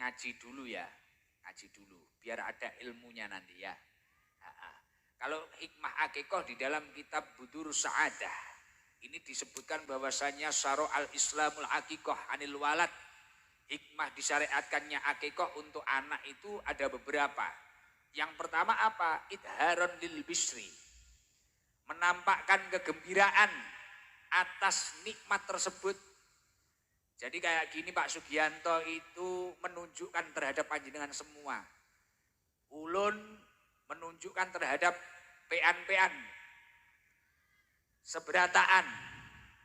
ngaji dulu ya. Ngaji dulu biar ada ilmunya nanti ya. Kalau hikmah akikoh di dalam kitab Budurus Sa'adah ini disebutkan bahwasanya syara al-Islamul akikoh anil walad. Hikmah disyariatkannya akikoh untuk anak itu ada beberapa. Yang pertama apa? Idharon lil bisri. Menampakkan kegembiraan atas nikmat tersebut. Jadi kayak gini Pak Sugianto itu menunjukkan terhadap panjenengan semua. Ulun menunjukkan terhadap pean-pean. Seberataan.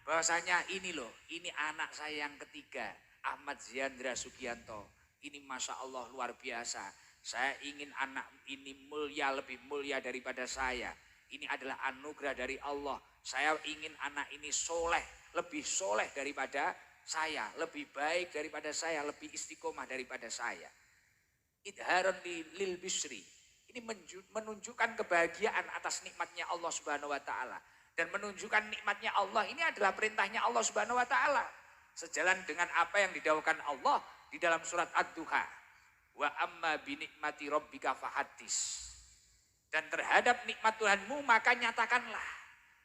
Bahwasanya ini loh, ini anak saya yang ketiga. Ahmad Ziandra Sugianto. Ini Masya Allah luar biasa. Saya ingin anak ini mulia, lebih mulia daripada saya. Ini adalah anugerah dari Allah. Saya ingin anak ini soleh, lebih soleh daripada saya. Lebih baik daripada saya, lebih istiqomah daripada saya. Idharon lil bisri. Ini menunjukkan kebahagiaan atas nikmatnya Allah Subhanahu wa Ta'ala. Dan menunjukkan nikmatnya Allah ini adalah perintahnya Allah Subhanahu wa Ta'ala. Sejalan dengan apa yang didawuhkan Allah di dalam surat Ad-Duha. Wa amma binikmati rabbika fahaddis. Dan terhadap nikmat Tuhanmu maka nyatakanlah.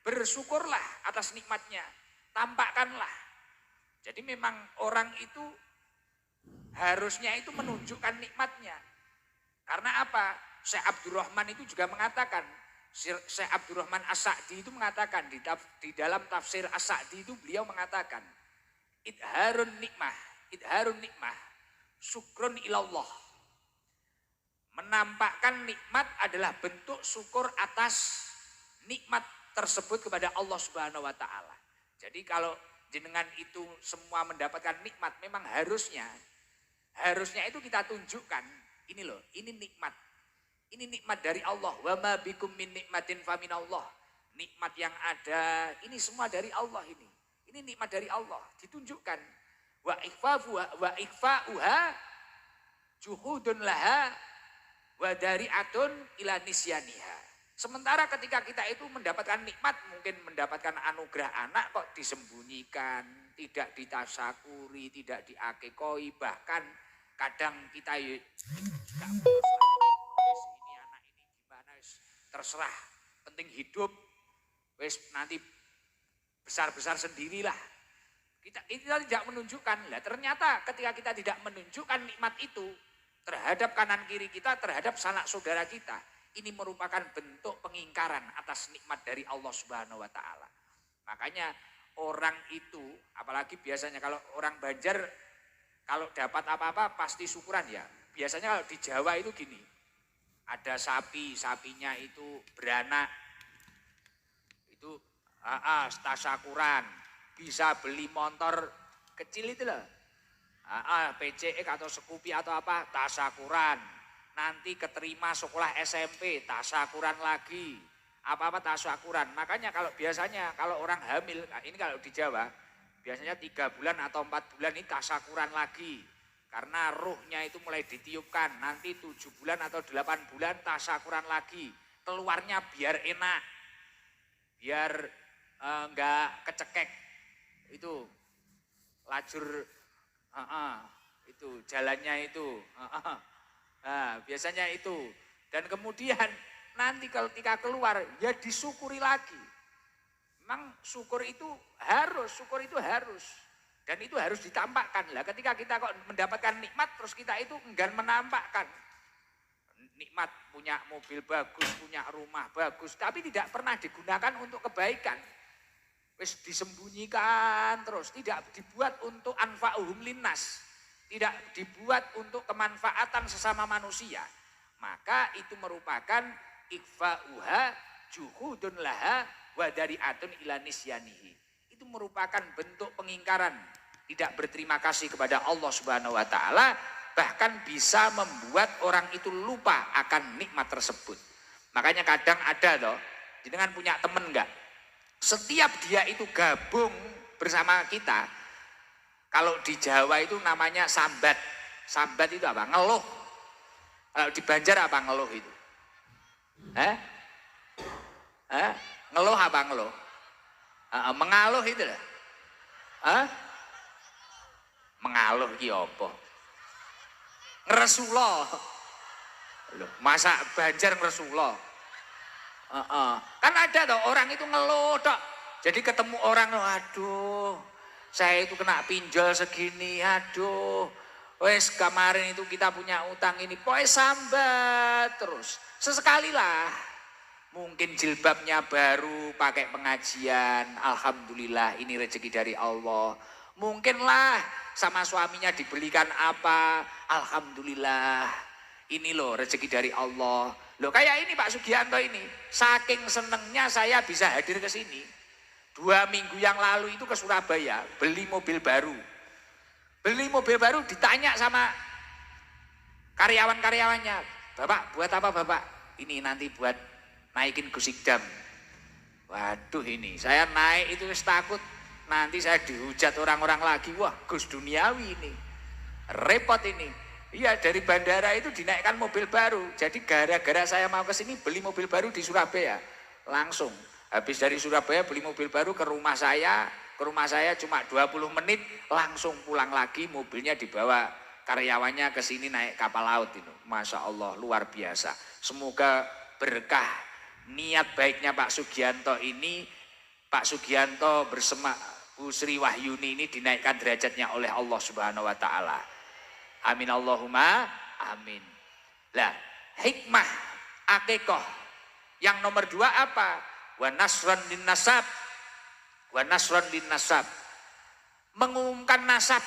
Bersyukurlah atas nikmatnya. Tampakkanlah. Jadi memang orang itu harusnya itu menunjukkan nikmatnya. Karena apa? Syekh Abdurrahman itu juga mengatakan, Syekh Abdurrahman As-Sa'di itu mengatakan, di dalam tafsir As-Sa'di itu beliau mengatakan, idharun nikmah, syukrun ilallah. Menampakkan nikmat adalah bentuk syukur atas nikmat tersebut kepada Allah Subhanahu wa Ta'ala. Jadi kalau jenengan itu semua mendapatkan nikmat, memang harusnya itu kita tunjukkan, ini loh, ini nikmat. Ini nikmat dari Allah. Wa ma bikum min nikmatin faminallah. Nikmat yang ada, ini semua dari Allah ini. Ini nikmat dari Allah, ditunjukkan. Wa ikhfa'uha juhudun laha wa dari'atun ila nisyaniha. Sementara ketika kita itu mendapatkan nikmat, mungkin mendapatkan anugerah anak kok disembunyikan, tidak ditasakuri, tidak diakekoi, bahkan kadang kita juga ini anak ini gimana, terserah, penting hidup, wes nanti besar-besar sendirilah. Kita tidak menunjukkan. Lah ternyata ketika kita tidak menunjukkan nikmat itu terhadap kanan kiri kita, terhadap sanak saudara kita, ini merupakan bentuk pengingkaran atas nikmat dari Allah Subhanahu wa Ta'ala. Makanya orang itu, apalagi biasanya kalau orang Banjar, kalau dapat apa-apa pasti syukuran ya. Biasanya kalau di Jawa itu gini, ada sapinya itu beranak, itu tasyakuran, bisa beli motor kecil itu loh, PCX atau Scoopy atau apa, tasyakuran. Nanti keterima sekolah SMP, tasyakuran lagi, apa-apa tasyakuran. Makanya kalau biasanya kalau orang hamil, ini kalau di Jawa, biasanya 3 bulan atau 4 bulan ini tasyakuran lagi. Karena ruhnya itu mulai ditiupkan, nanti 7 bulan atau 8 bulan tasyakuran lagi. Keluarnya biar enak, biar enggak kecekek. Itu lajur, itu jalannya itu. Nah, biasanya itu. Dan kemudian nanti ketika keluar, ya disyukuri lagi. Memang syukur itu harus. Dan itu harus ditampakkan. Lah ketika kita kok mendapatkan nikmat, terus kita itu enggan menampakkan. Nikmat punya mobil bagus, punya rumah bagus, tapi tidak pernah digunakan untuk kebaikan. Wis disembunyikan terus, tidak dibuat untuk anfa'uhum linnas. Tidak dibuat untuk kemanfaatan sesama manusia. Maka itu merupakan ikfa'uha juhudun laha wa dari'atun ila nisyanihi. Itu merupakan bentuk pengingkaran, tidak berterima kasih kepada Allah Subhanahu wa Ta'ala, bahkan bisa membuat orang itu lupa akan nikmat tersebut. Makanya kadang ada loh, jenengan punya temen enggak? Setiap dia itu gabung bersama kita, kalau di Jawa itu namanya sambat. Sambat itu apa? Ngeluh. Kalau di Banjar apa ngeluh itu? Ngeluh apa ngeluh? Mengaluh itu lah. Mengaluh ki apa? ngresulo. Loh, masa Banjar ngresulo? Kan ada toh orang itu ngeluh tok. Jadi ketemu orang, aduh, saya itu kena pinjol segini, aduh. Wes kemarin itu kita punya utang ini, pokoknya sambat terus. Sesekali lah. Mungkin jilbabnya baru pakai pengajian, alhamdulillah ini rezeki dari Allah. Mungkinlah sama suaminya dibelikan apa, alhamdulillah. Ini loh rezeki dari Allah. Loh kayak ini Pak Sugianto ini, saking senengnya saya bisa hadir ke sini. 2 minggu yang lalu itu ke Surabaya, beli mobil baru. Beli mobil baru ditanya sama karyawan-karyawannya, Bapak buat apa Bapak? Ini nanti buat naikin Gusikdam. Waduh ini, saya naik itu takut nanti saya dihujat orang-orang lagi. Wah Gus duniawi ini, repot ini. Iya dari bandara itu dinaikkan mobil baru. Jadi gara-gara saya mau ke sini beli mobil baru di Surabaya. Langsung habis dari Surabaya beli mobil baru ke rumah saya. Ke rumah saya cuma 20 menit langsung pulang lagi, mobilnya dibawa karyawannya ke sini naik kapal laut itu. Masya Allah luar biasa. Semoga berkah niat baiknya Pak Sugianto ini. Pak Sugianto bersama Bu Sri Wahyuni ini dinaikkan derajatnya oleh Allah Subhanahu wa taala. Amin Allahumma amin. Lah, hikmah akikoh yang nomor 2 apa? Wa nasran lin nasab. Wa nasran lin nasab. Mengumumkan nasab.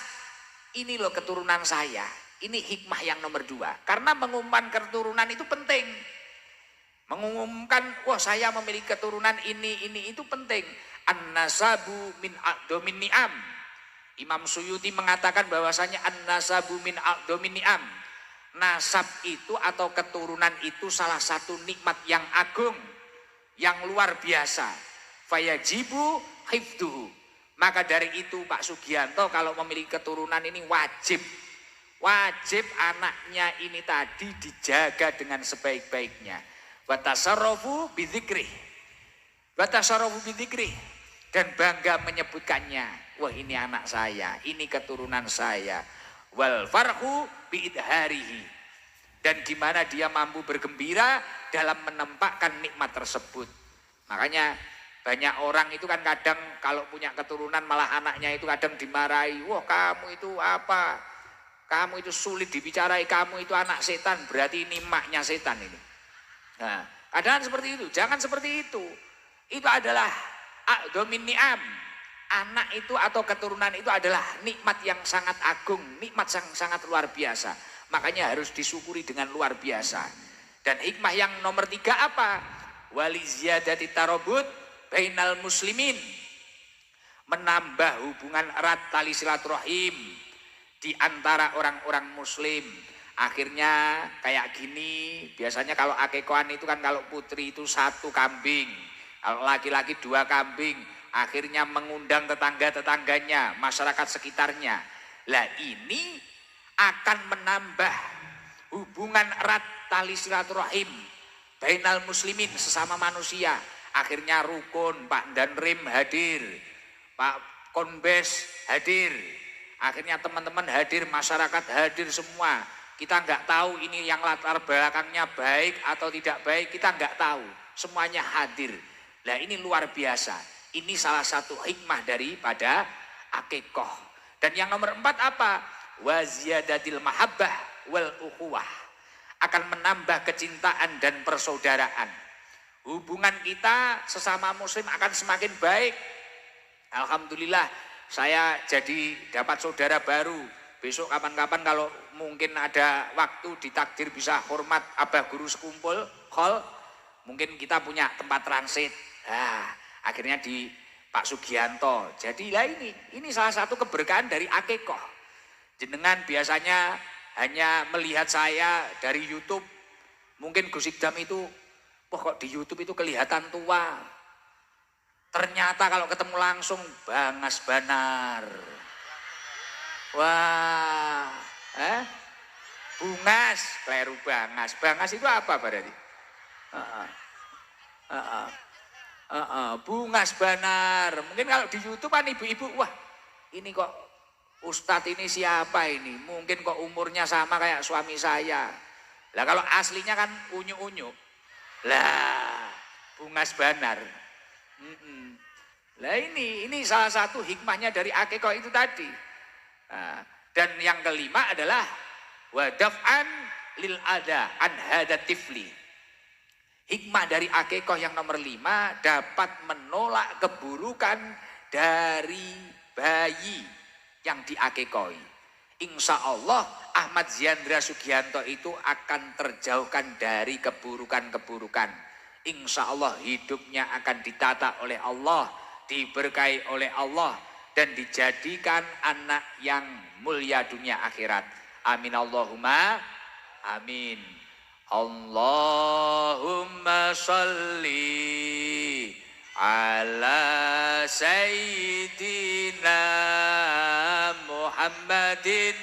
Ini loh keturunan saya. Ini hikmah yang nomor 2. Karena mengumumkan keturunan itu penting. Mengumumkan, wah saya memiliki keturunan ini itu penting. An-nasabu min a'domin ni'am. Imam Suyuti mengatakan bahwasanya an-nasabu min a'domin ni'am. Nasab itu atau keturunan itu salah satu nikmat yang agung, yang luar biasa. Fayajibu hifduhu. Maka dari itu Pak Sugianto kalau memiliki keturunan ini wajib anaknya ini tadi dijaga dengan sebaik-baiknya. Wa tasarrufu bidzikrih. Wa tasarrufu bidzikrih. Dan bangga menyebutkannya. Wah ini anak saya, ini keturunan saya. Wal farhu biidharihi. Dan gimana dia mampu bergembira dalam menampakkan nikmat tersebut. Makanya banyak orang itu kan kadang kalau punya keturunan malah anaknya itu kadang dimarahi. Wah kamu itu apa? Kamu itu sulit dibicarai, kamu itu anak setan. Berarti ini maknya setan ini. Nah kadang seperti itu, jangan seperti itu. Itu adalah a'domin ni'am. Anak itu atau keturunan itu adalah nikmat yang sangat agung, nikmat yang sangat luar biasa. Makanya harus disyukuri dengan luar biasa. Dan hikmah yang nomor 3 apa? Wali ziyadati tarobut bainal muslimin. Menambah hubungan erat tali silaturahim di antara orang-orang muslim. Akhirnya kayak gini, biasanya kalau akikoan itu kan kalau putri itu 1 kambing, kalau laki-laki 2 kambing. Akhirnya mengundang tetangga-tetangganya, masyarakat sekitarnya. Lah ini akan menambah hubungan erat tali silaturahim bainal muslimin sesama manusia. Akhirnya rukun, Pak Danrim hadir, Pak Konbes hadir. Akhirnya teman-teman hadir, masyarakat hadir semua. Kita nggak tahu ini yang latar belakangnya baik atau tidak baik, kita nggak tahu. Semuanya hadir. Lah ini luar biasa. Ini salah satu hikmah daripada akikoh. Dan yang nomor 4 apa? Wa ziyadatil mahabbah wal ukhuwah. Akan menambah kecintaan dan persaudaraan. Hubungan kita sesama muslim akan semakin baik. Alhamdulillah saya jadi dapat saudara baru. Besok kapan-kapan kalau mungkin ada waktu ditakdir bisa hormat Abah Guru Sekumpul Hall. Mungkin kita punya tempat transit. Akhirnya di Pak Sugianto. Jadilah ini salah satu keberkahan dari akikoh. Jenengan biasanya hanya melihat saya dari YouTube. Mungkin Gusikdam itu, wah kok di YouTube itu kelihatan tua. Ternyata kalau ketemu langsung bangas banar. Wah, bungas, kleru bangas. Bangas itu apa berarti? Bungas banar. Mungkin kalau di YouTube kan ibu-ibu, wah ini kok Ustadz ini siapa ini? Mungkin kok umurnya sama kayak suami saya. Lah kalau aslinya kan unyu-unyu. Lah, Bungas Banar. Lah ini salah satu hikmahnya dari akikah itu tadi. Nah, dan yang kelima adalah wadaf'an lil ada an hada tifli. Hikmah dari akikah yang nomor 5 dapat menolak keburukan dari bayi yang diakikahi. Insya Allah Ahmad Ziandra Sugianto itu akan terjauhkan dari keburukan-keburukan. Insya Allah hidupnya akan ditata oleh Allah, diberkahi oleh Allah, dan dijadikan anak yang mulia dunia akhirat. Amin Allahumma amin. Allahumma sholli ala sayyidina Muhammadin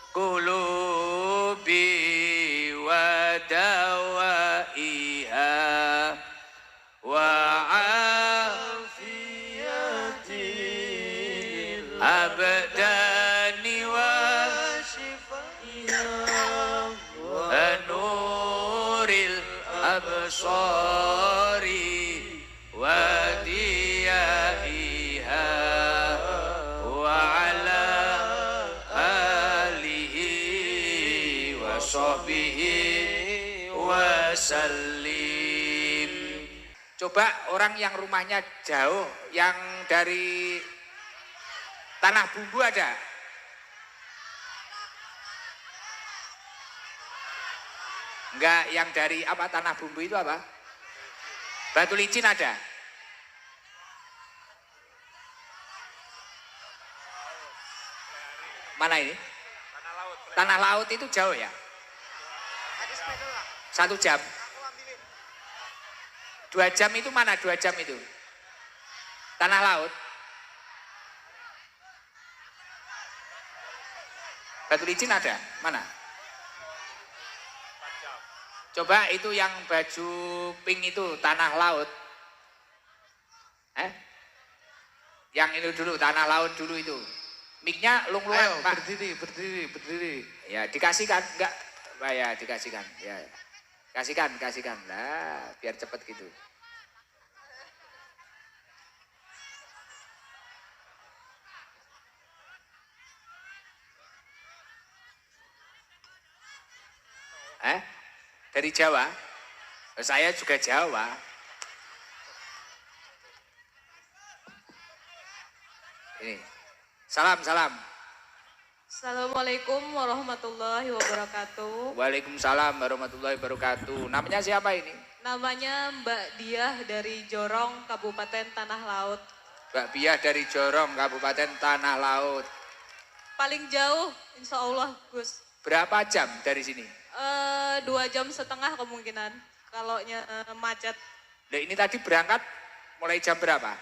qulubi wa dawaiha wa afiyatil abdani wa nuril absari wa diyaiha wa ala alihi wa sahbihi wa sallim. Coba orang yang rumahnya jauh, yang dari Tanah Bumbu ada? Enggak, yang dari apa Tanah Bumbu itu apa? Batu Licin ada? Mana ini? Tanah Laut. Tanah Laut itu jauh ya? 1 jam. 2 jam itu mana? 2 jam itu? Tanah Laut. Batu Licin ada? Mana? Coba itu yang baju pink itu Tanah Laut. Yang itu dulu Tanah Laut dulu itu. Mic-nya lung-lungan, Pak. Berdiri. Ya, dikasihkan enggak? Pak ya, dikasihkan. Ya. Kasihkan. Lah, biar cepet gitu. Dari Jawa? Saya juga Jawa. Ini. Salam. Assalamualaikum warahmatullahi wabarakatuh. Waalaikumsalam warahmatullahi wabarakatuh. Namanya siapa ini? Namanya Mbak Diah dari Jorong, Kabupaten Tanah Laut. Mbak Biah dari Jorong, Kabupaten Tanah Laut. Paling jauh, insya Allah, Gus. Berapa jam dari sini? 2,5 jam kemungkinan, kalau macet. Nah, ini tadi berangkat mulai jam berapa?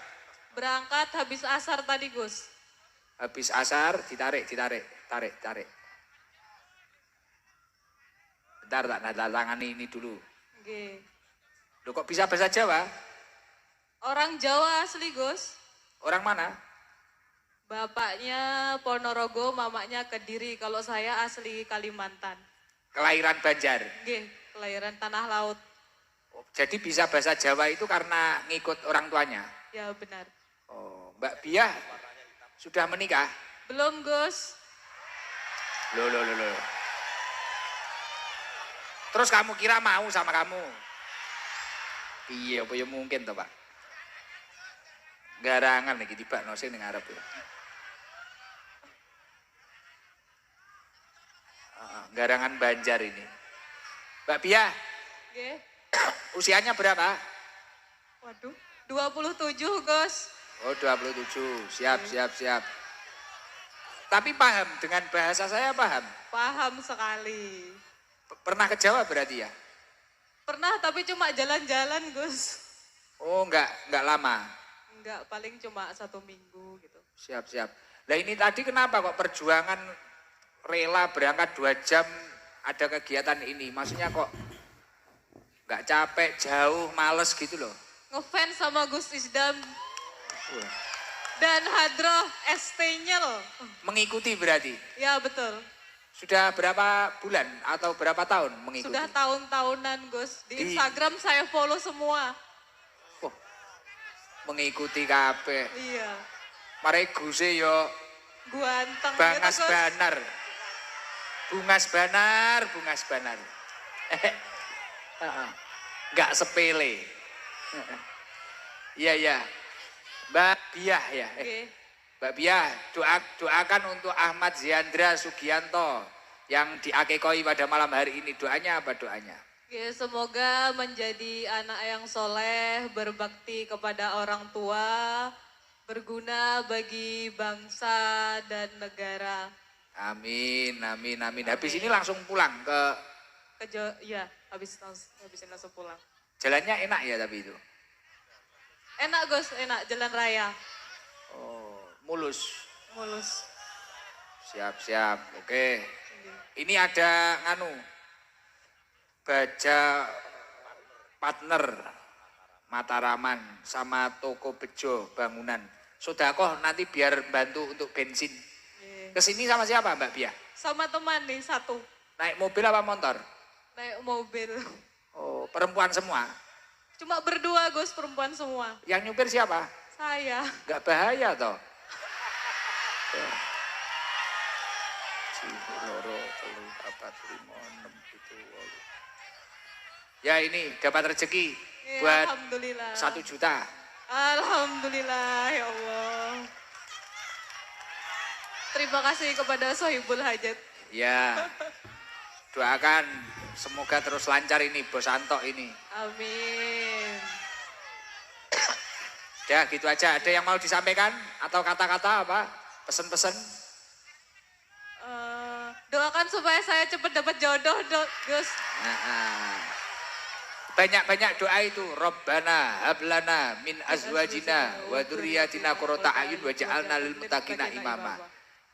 Berangkat habis asar tadi, Gus. Habis asar, tarik. Bentar, tak nada tangan ini dulu. Oke. Loh, kok bisa bahasa Jawa? Orang Jawa asli, Gus. Orang mana? Bapaknya Ponorogo, mamanya Kediri. Kalau saya asli Kalimantan. Kelahiran Banjar. Oke, kelahiran Tanah Laut. Jadi bisa bahasa Jawa itu karena ngikut orang tuanya? Ya, benar. Oh, Mbak Biah sudah menikah? Belum, Gus. Loh. Terus kamu kira mau sama kamu? Iya, apa ya mungkin toh, Pak? Garangan lagi tiba nosing ning arep ya. Garangan Banjar ini. Mbak Biah, Oke. usianya berapa? Waduh, 27, Gus. Oh, 27. Siap. Tapi paham dengan bahasa saya, paham? Paham sekali. Pernah ke Jawa berarti ya? Pernah, tapi cuma jalan-jalan, Gus. Oh, enggak lama. Enggak, paling cuma 1 minggu gitu. Siap. Nah, ini tadi kenapa kok perjuangan rela berangkat 2 jam ada kegiatan ini? Maksudnya kok enggak capek, jauh, males gitu loh. Ngefans sama Gus Isdam. Dan Hadroh ST-nya loh. Mengikuti berarti. Ya betul. Sudah berapa bulan atau berapa tahun mengikuti? Sudah tahun-tahunan Gus. Di Di- Instagram saya follow semua. Oh, mengikuti kabeh. Iya. Mare guse yo Guanteng bangas gitu Gus. banar. Bungas banar, bungas banar. Enggak sepele. Iya, iya. Mbak Biah ya. Oke. Mbak Biah, doakan untuk Ahmad Ziandra Sugianto yang diakekoi pada malam hari ini. Doanya apa doanya? Oke, semoga menjadi anak yang soleh, berbakti kepada orang tua, berguna bagi bangsa dan negara. Amin, amin, amin. Habis ini langsung pulang ke Ya, habisin langsung pulang. jalannya enak ya tapi itu. Enak Gus, enak jalan raya, Oh, mulus. mulus. Siap, siap. Oke. Ini ada nganu. Baja partner Mataraman sama toko bejo bangunan. Sodakoh nanti biar bantu untuk bensin. Iya. Kesini sama siapa Mbak Bia? Sama teman nih satu, Naik mobil apa motor? naik mobil. Oh, perempuan semua. Cuma berdua Gus, perempuan semua. Yang nyupir siapa? Saya. Gak bahaya toh? Loro, telu, papat, lima, enam, tujuh, wolu. Ya ini dapat rezeki Iya, buat Alhamdulillah. 1 juta. Alhamdulillah ya Allah. Terima kasih kepada Sohibul Hajat. Ya, doakan semoga terus lancar ini Bos Anto ini. Amin. Ya gitu aja. Ada yang mau disampaikan atau kata-kata apa? Pesen-pesen? Doakan supaya saya cepat dapat jodoh, Gus. Nah, banyak-banyak doa itu. Rabbana hablana min azwajina wa dzurriyyatina qurrata a'yun waj'alna lil muttaqina imama.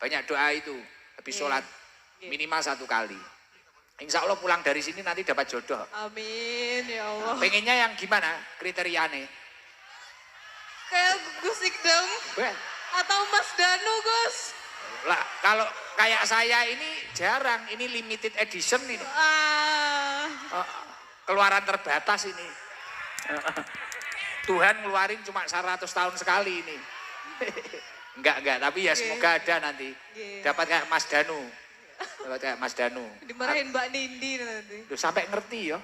Banyak doa itu. Habis sholat minimal 1 kali. Insya Allah pulang dari sini nanti dapat jodoh. Amin ya Allah. Pengennya yang gimana kriterianya? Kayak Gus Ikdam Well, atau Mas Danu, Gus. lah kalau kayak saya ini jarang, ini limited edition ini. Keluaran terbatas ini. Tuhan ngeluarin cuma 100 tahun sekali ini. Enggak, tapi ya semoga ada nanti. Dapat kayak Mas Danu. Dapat kayak Mas Danu. Dimarahin Mbak Nindi nanti. Duh, sampai ngerti ya.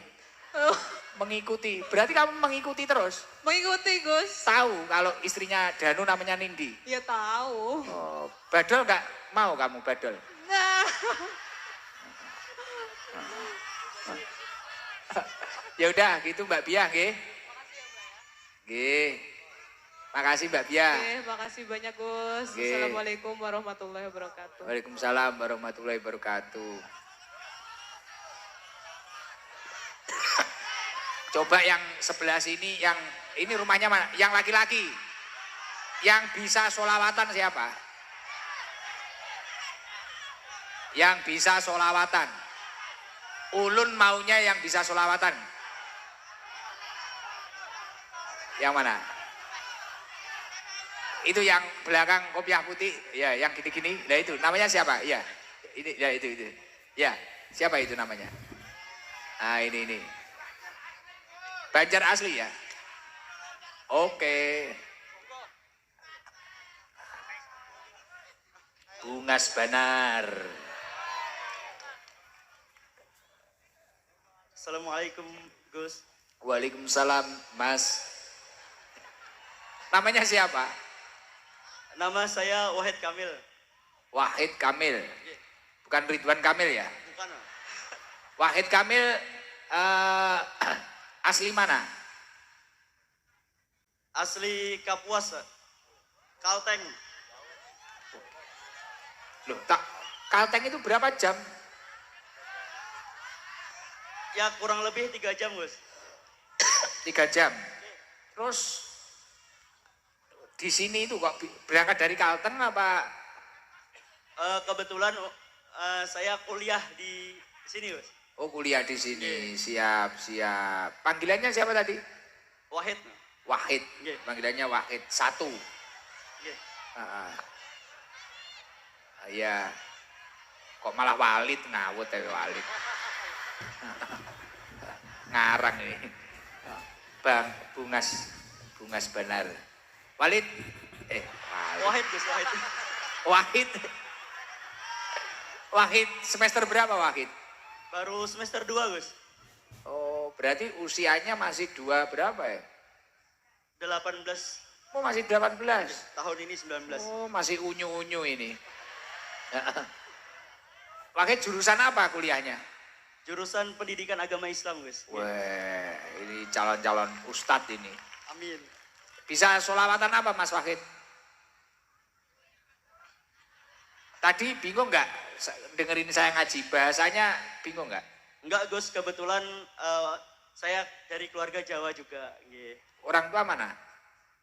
Oh, Mengikuti. Berarti kamu mengikuti terus. mengikuti Gus. Tahu kalau istrinya Danu namanya Nindi. Ya tahu. Oh, badol enggak mau kamu badol? Nah. Ya udah gitu Mbak Bia nggih. Nggih. Makasih Mbak Bia. Oke, makasih banyak Gus. Oke. Assalamualaikum warahmatullahi wabarakatuh. Waalaikumsalam warahmatullahi wabarakatuh. Coba yang sebelah sini, yang ini rumahnya mana? Yang laki-laki. Yang bisa sholawatan siapa? Yang bisa sholawatan. Ulun maunya yang bisa sholawatan. Yang mana? Itu yang belakang kopiah putih, ya yang gini-gini. Nah itu namanya siapa? Ya, ini ya itu. Ya, siapa itu namanya? Ah ini. Banjar asli ya? Oke. Bungas Banar. Assalamualaikum Gus. Waalaikumsalam Mas. Namanya siapa? Nama saya Wahid Kamil. Wahid Kamil. Bukan Ridwan Kamil ya? Bukan. Wahid Kamil asli mana? Asli Kapuas. Kalteng. Loh, Kalteng itu berapa jam? Ya kurang lebih 3 jam Gus. 3 jam. Terus di sini itu kok berangkat dari Kalteng apa? Kebetulan saya kuliah di sini Gus. Oh kuliah di sini, siap. Panggilannya siapa tadi? Wahid. Wahid, Nggih. panggilannya Wahid. 1. Nggih. Ah, iya. Kok malah Walid ngawut ya Walid. Ngarang ini. Bang Bungas benar. Walid. Walid. Wahid Gus, Wahid. Wahid. Wahid semester berapa Wahid? Baru semester 2 Gus. Oh, berarti usianya masih dua berapa ya? 18 Oh, masih 18. tahun ini 19. Oh, masih unyu-unyu ini. Wahid jurusan apa kuliahnya? Jurusan Pendidikan Agama Islam Gus. Wah, ini calon-calon ustadz ini. Amin. Bisa sholawatan apa Mas Wahid? Tadi bingung nggak dengerin saya ngaji? Bahasanya bingung nggak? Enggak Gus, kebetulan saya dari keluarga Jawa juga. Nggih. Orang tua mana?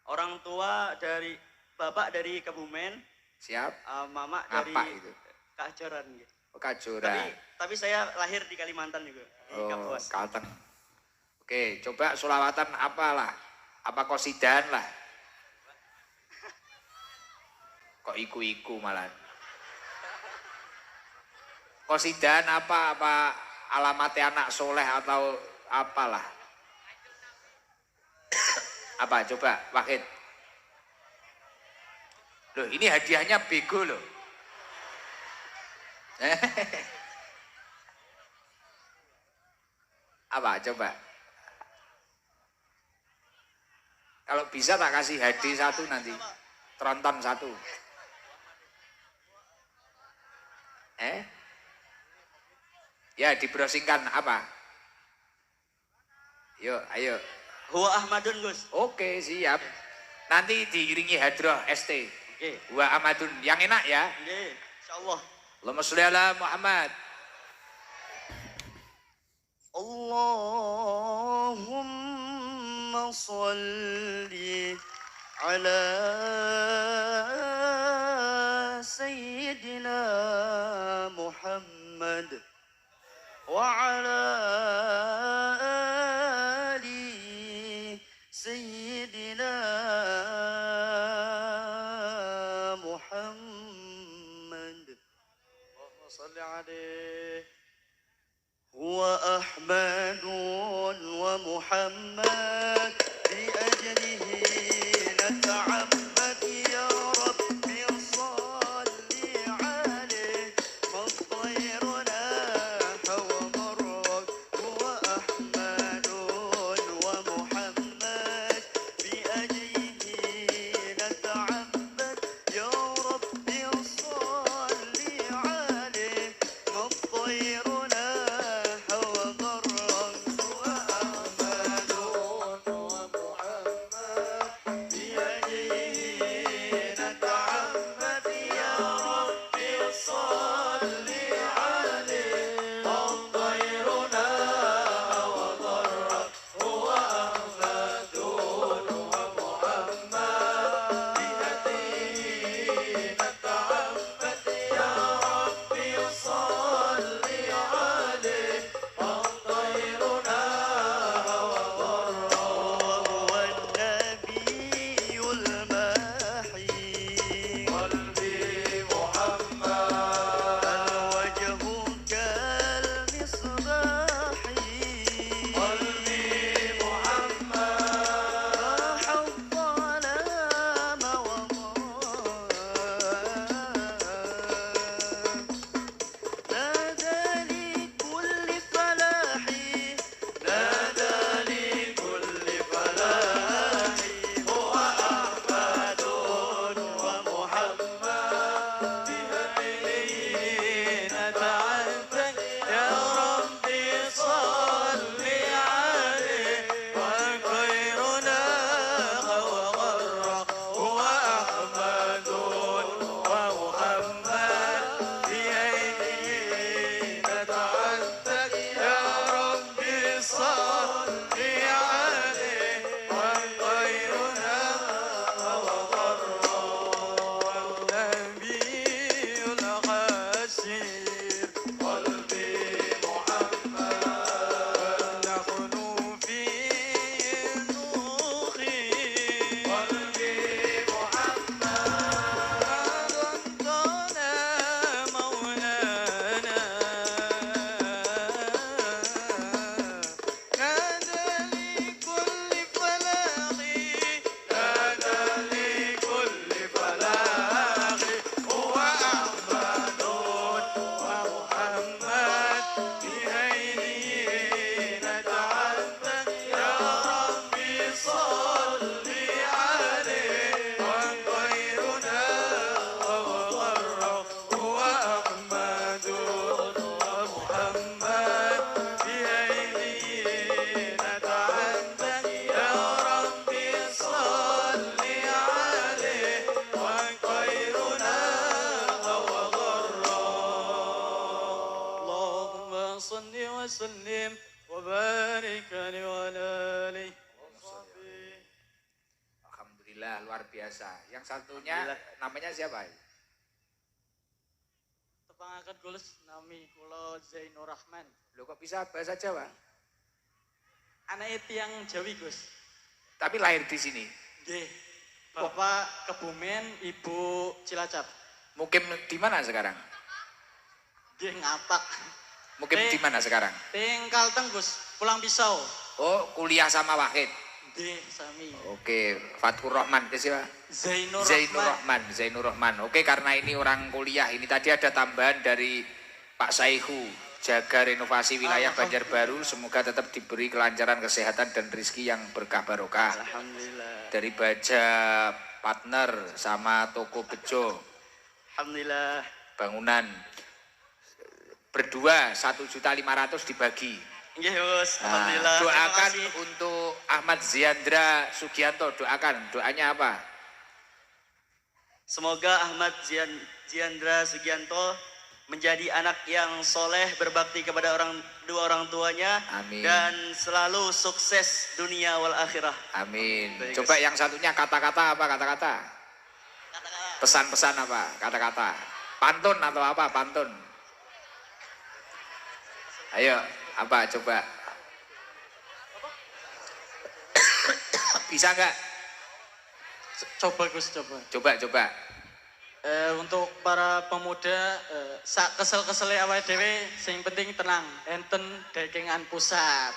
Orang tua dari bapak dari Kebumen, Siap. mama Apa dari itu? Kajoran. Nggih. Oh, Kajoran. Tapi saya lahir di Kalimantan juga, di Oh, Kapuas. Kalteng. Oke, coba sholawatan apalah? Apa kosidan lah? Kok iku-iku malah? Kosidan apa alamatnya anak soleh atau apalah? Apa coba Wahid? Loh ini hadiahnya bego loh. Apa coba? Kalau bisa tak kasih hadiah satu nanti. Tronton satu. Ya dibrowsingkan apa? Yuk, ayo. Huwa Ahmadun Gus. Oke, siap. Nanti diiringi hadroh ST. Oke. Wa Ahmadun. Yang enak ya. Nggih, insyaallah. Allahumma sholli ala Muhammad. Allahumma sholli ala sayyidina Muhammad wa ala ali sayyidina Muhammad. Allahumma sholli alaihi هو أحمد ومحمد بأجله نتعبد يا ربي صل عليه فالطير ناح ومرت هو أحمد ومحمد بأجله نتعبد يا ربي صل عليه فالطير صل وسلم وبارك عليه وعلى آله وصحبه. Alhamdulillah, luar biasa. Yang satunya namanya siapa? Tepangaken kulus nami kula Zainur Rahman. Loh kok bisa bahasa Jawa? Anake tiyang Jawi, Gus. Tapi lahir di sini. Nggih. Bapak Kebumen, Ibu Cilacap. Mukim di mana sekarang? Nggih ngapak. Mukim di mana sekarang? Teng Kalteng, Gus. Pulang Pisau. Oh, kuliah sama Wahid. Nggih, sami. Oke, Fathur Rahman itu siapa? Zainur Zainur Rahman. Oke, karena ini orang kuliah, ini tadi ada tambahan dari Pak Saihu, jaga renovasi wilayah Banjarbaru, semoga tetap diberi kelancaran kesehatan dan rezeki yang berkah barokah. Alhamdulillah. Dari Baja Partner sama Toko Bejo Alhamdulillah. bangunan berdua 1.500.000 dibagi. Nggih, Gus. Nah, Alhamdulillah. doakan Terima kasih. untuk Ahmad Ziandra Sugianto, doanya apa? Semoga Ahmad Ziandra Sugianto menjadi anak yang soleh, berbakti kepada dua orang tuanya. Amin. Dan selalu sukses dunia wal akhirah. Amin. Baik, Coba Gus. yang satunya kata-kata apa kata-kata? Pesan-pesan apa kata-kata? Pantun atau apa pantun? Ayo, apa coba? Bisa nggak? Coba, Gus, coba. Coba. Untuk para pemuda, sak kesel-kesele awake dhewe sing penting tenang, enten dekengan pusat.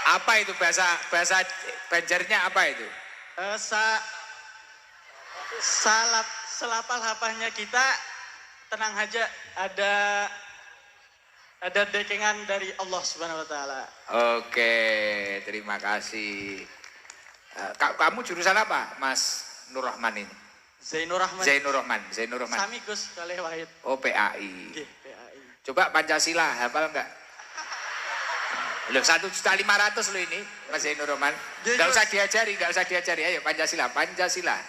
Apa itu bahasa Banjarnya apa itu? Selapal-lapahnya kita tenang aja, ada dekengan dari Allah Subhanahu wa taala. Oke, terima kasih. Kamu jurusan apa, Mas Nur Rahman ini? Zainur Rahman. Zainur Rahman. Sami, Gus, kalih Wahid. Oh, PAI. Nggih, PAI. Coba Pancasila, hafal enggak? Loh, 1.500.000 loh ini, Mas Zainur Rahman. Nggih, Enggak Gus. usah diajari. Ayo Pancasila. Pancasila.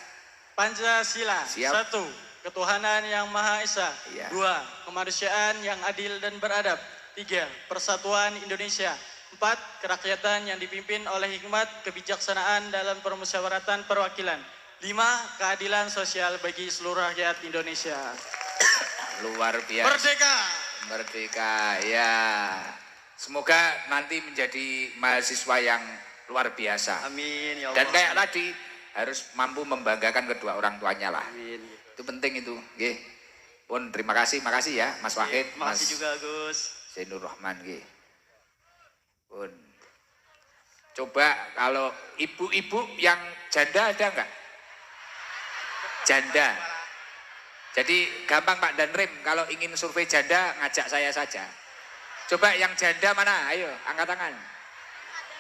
Siap. 1. Ketuhanan yang Maha Esa. Iya. 2. Kemanusiaan yang adil dan beradab. 3. Persatuan Indonesia. 4. Kerakyatan yang dipimpin oleh hikmat kebijaksanaan dalam permusyawaratan perwakilan. 5. Keadilan sosial bagi seluruh rakyat Indonesia. Luar biasa. Merdeka, ya. Semoga nanti menjadi mahasiswa yang luar biasa. Amin ya Allah. Dan kayak tadi harus mampu membanggakan kedua orang tuanya lah. Amin. Itu penting itu, nggih. Pun terima kasih ya Mas Wahid, Mas Makasih juga, Gus. Zainur Rahman nggih. Pun. Coba kalau ibu-ibu yang janda ada enggak? Janda. Jadi gampang Pak Danrim, kalau ingin survei janda ngajak saya saja. Coba yang janda mana? Ayo, angkat tangan.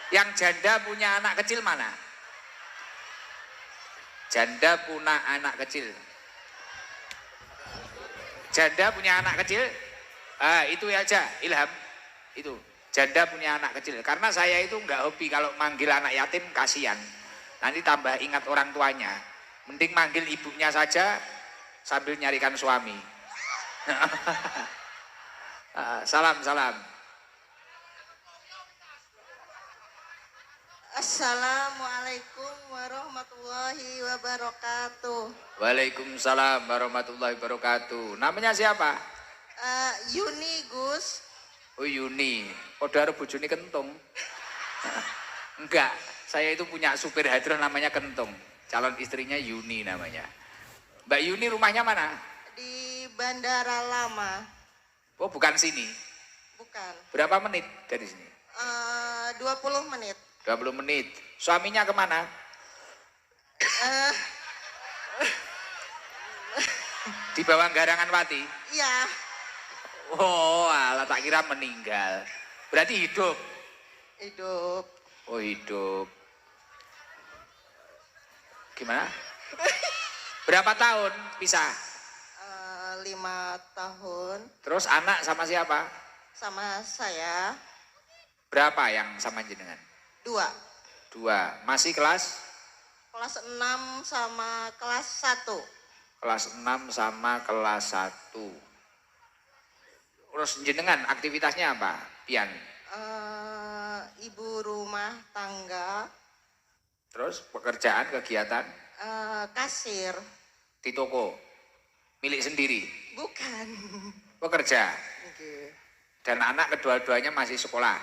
Yang janda punya anak kecil mana? Janda punya anak kecil. Janda punya anak kecil? Itu aja, Ilham. Itu. Janda punya anak kecil. Karena saya itu enggak hobi kalau manggil anak yatim, kasihan. Nanti tambah ingat orang tuanya. Mending manggil ibunya saja sambil nyarikan suami. Salam. Assalamualaikum warahmatullahi wabarakatuh. Waalaikumsalam warahmatullahi wabarakatuh. Namanya siapa? Yuni, Gus. Oh, Yuni. Kodar bojone kentung. Enggak, saya itu punya supir hadroh namanya Kentung. Calon istrinya Yuni namanya. Mbak Yuni rumahnya mana? Di Bandara Lama. Oh, bukan sini. Bukan. Berapa menit dari sini? 20 menit. 20 menit. Suaminya kemana? Eh, Di bawah Garangan Pati. ya, Oh, alah tak kira meninggal. Berarti hidup. hidup. Oh, hidup. Gimana? Berapa tahun pisah? 5 tahun Terus anak sama siapa? sama saya. Berapa yang sama jenengan? 2. 2. Masih kelas? Kelas 6 sama kelas 1. Kelas 6 sama kelas 1. Terus jenengan aktivitasnya apa, Pian? Ibu rumah tangga, Terus pekerjaan, kegiatan kasir. di toko, milik sendiri, Bukan. pekerja. Oke. Dan anak kedua-duanya masih sekolah.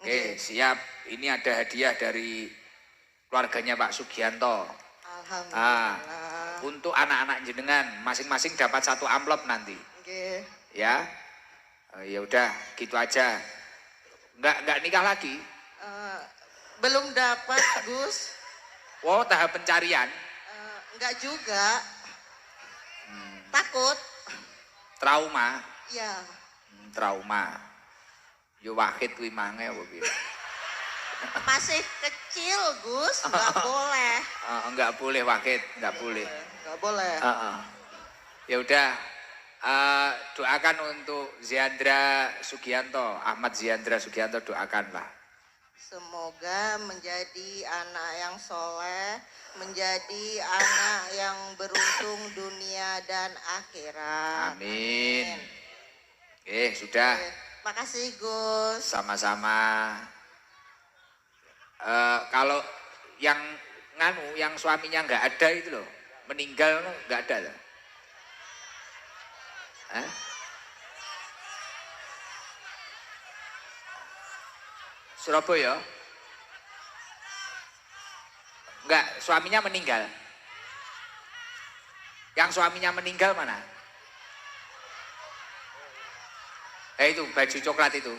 Oke, siap. Ini ada hadiah dari keluarganya Pak Sugianto. Alhamdulillah. Untuk anak-anak jenengan, masing-masing dapat 1 amplop nanti. Oke. Ya, ya udah, gitu aja. Nggak nikah lagi. Belum dapat, Gus. Wow, tahap pencarian. Enggak juga. Takut. Trauma. Ya. Trauma. Yo Wahid kuwi mange apa piye? Masih kecil, Gus. Enggak boleh. Enggak boleh Wahid, enggak boleh. Enggak boleh. Ya udah, doakan untuk Ziandra Sugianto, Ahmad Ziandra Sugianto, doakanlah. Semoga menjadi anak yang soleh, menjadi anak yang beruntung dunia dan akhirat. Amin. Sudah. Makasih, Gus. Sama-sama. Kalau yang yang suaminya nggak ada itu loh, meninggal nggak ada loh. Hah? Surabaya? Enggak, suaminya meninggal. Yang suaminya meninggal mana? Itu baju coklat itu.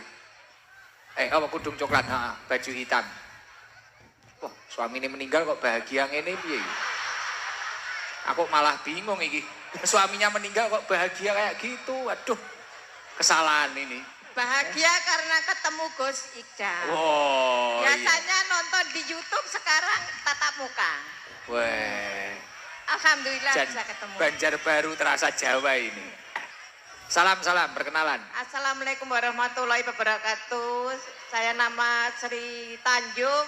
Apa kudung coklat, baju hitam. Wah, suami ini meninggal kok bahagia ngene piye? Aku malah bingung iki. Suaminya meninggal kok bahagia kayak gitu. Waduh. Kesalahan ini. Bahagia karena ketemu Gus Iqdal. Oh, Biasanya nonton di YouTube, sekarang tatap muka. Wah. Alhamdulillah bisa ketemu. Banjarbaru terasa Jawa ini. Salam perkenalan. Assalamualaikum warahmatullahi wabarakatuh. Saya nama Sri Tanjung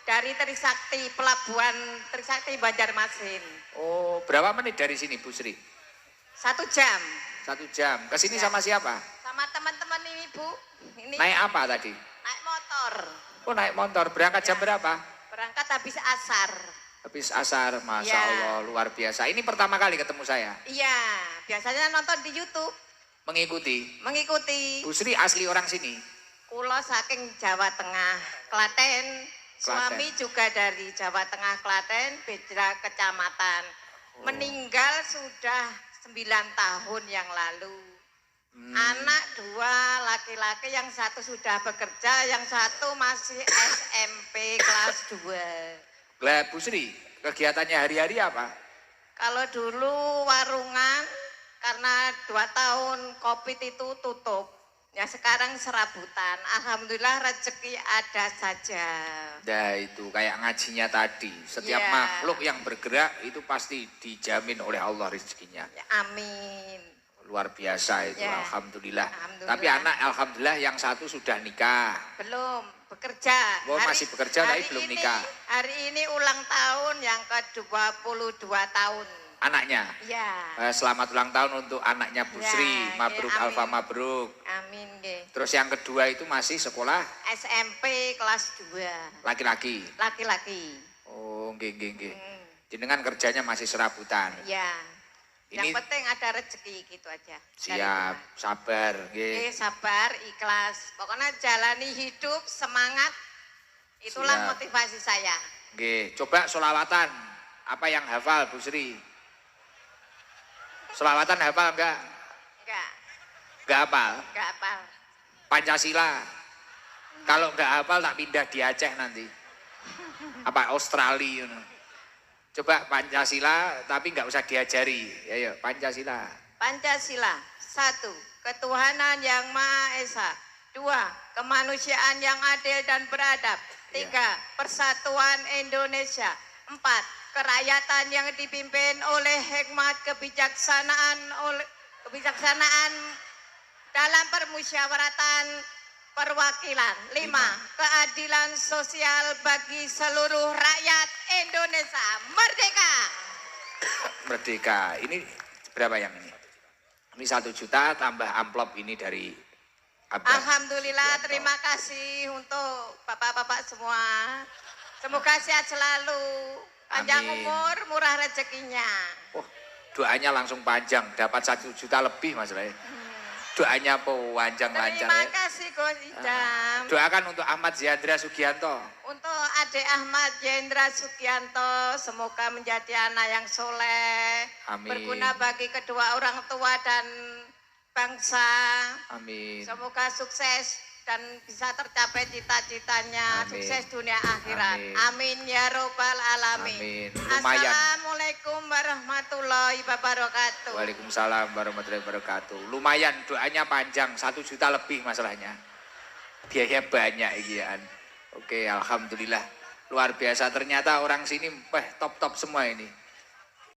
dari Trisakti, Pelabuhan Trisakti Banjarmasin. Oh, berapa menit dari sini Bu Sri? 1 jam. 1 jam. Kesini Ya. sama siapa? Sama teman-teman ini Bu. Ini Naik apa tadi? naik motor. Oh, naik motor. Berangkat jam berapa? Berangkat habis asar. Habis asar. Masya Ya. Allah, luar biasa. Ini pertama kali ketemu saya. Iya, biasanya nonton di YouTube. Mengikuti. Bu Mengikuti. Sri asli orang sini. Kulo saking Jawa Tengah, Klaten. Suami juga dari Jawa Tengah, Klaten, beda kecamatan. Meninggal sudah 9 tahun yang lalu. Anak 2 laki-laki, yang satu sudah bekerja, yang satu masih SMP kelas 2. Lah Bu Sri, kegiatannya hari-hari apa? Kalau dulu warungan, karena 2 tahun COVID itu tutup. Ya sekarang serabutan. Alhamdulillah rezeki ada saja. Nah itu kayak ngajinya tadi. Setiap Ya. makhluk yang bergerak itu pasti dijamin oleh Allah rezekinya. Ya, amin. Luar biasa itu, Ya. Alhamdulillah. Alhamdulillah. Tapi anak Alhamdulillah yang satu sudah nikah. Belum bekerja. Oh, masih bekerja tapi belum nikah. Hari ini ulang tahun yang ke-22 tahun. Anaknya. Ya. Selamat ulang tahun untuk anaknya Bu Ya, Sri. ya, Mabruk amin. Alfa Mabruk. Amin nggih. Terus yang kedua itu masih sekolah SMP kelas 2. laki-laki. Laki-laki. Oh, nggih. Jenengan kerjanya masih serabutan. Ya. Ini Yang penting ada rezeki gitu aja. Dari siap, Tuhan. sabar, nggih. Sabar, ikhlas. Pokoknya jalani hidup, semangat. Itulah Siap. motivasi saya. Nggih, coba sholawatan. Apa yang hafal Bu Sri? Sholawatan hafal enggak? Enggak, Enggak hafal. enggak hafal. Pancasila. Kalau enggak hafal tak pindah di Aceh nanti. Apa Australia. Coba Pancasila tapi enggak usah diajari. Ayo Pancasila. Pancasila. 1. Ketuhanan yang Maha Esa. 2. Kemanusiaan yang adil dan beradab. 3. Persatuan Indonesia. 4. Kerakyatan yang dipimpin oleh hikmat kebijaksanaan dalam permusyawaratan perwakilan. 5. Keadilan sosial bagi seluruh rakyat Indonesia. Merdeka! Merdeka. Ini berapa yang ini? Ini 1 juta tambah amplop ini dari Abah Alhamdulillah, Sugianto. terima kasih untuk bapak-bapak semua. Semoga sehat selalu, panjang Amin. umur, murah rezekinya. Wah, doanya langsung panjang, dapat 1 juta lebih Mas Ray. Doanya panjang lancar Terima ya. kasih Gus Idam. Doakan untuk Ahmad Ziandra Sugianto. Untuk adik Ahmad Jendra Sugianto, semoga menjadi anak yang soleh, Amin. berguna bagi kedua orang tua dan bangsa. Amin. Semoga sukses dan bisa tercapai cita-citanya, Amin. sukses dunia akhirat. Amin. Amin ya robbal alamin. Amin. Lumayan. Assalamualaikum warahmatullahi wabarakatuh. Waalaikumsalam warahmatullahi wabarakatuh. Lumayan doanya panjang, 1 juta lebih masalahnya. Biaya banyak ikian. Oke, alhamdulillah. Luar biasa ternyata orang sini top-top semua ini.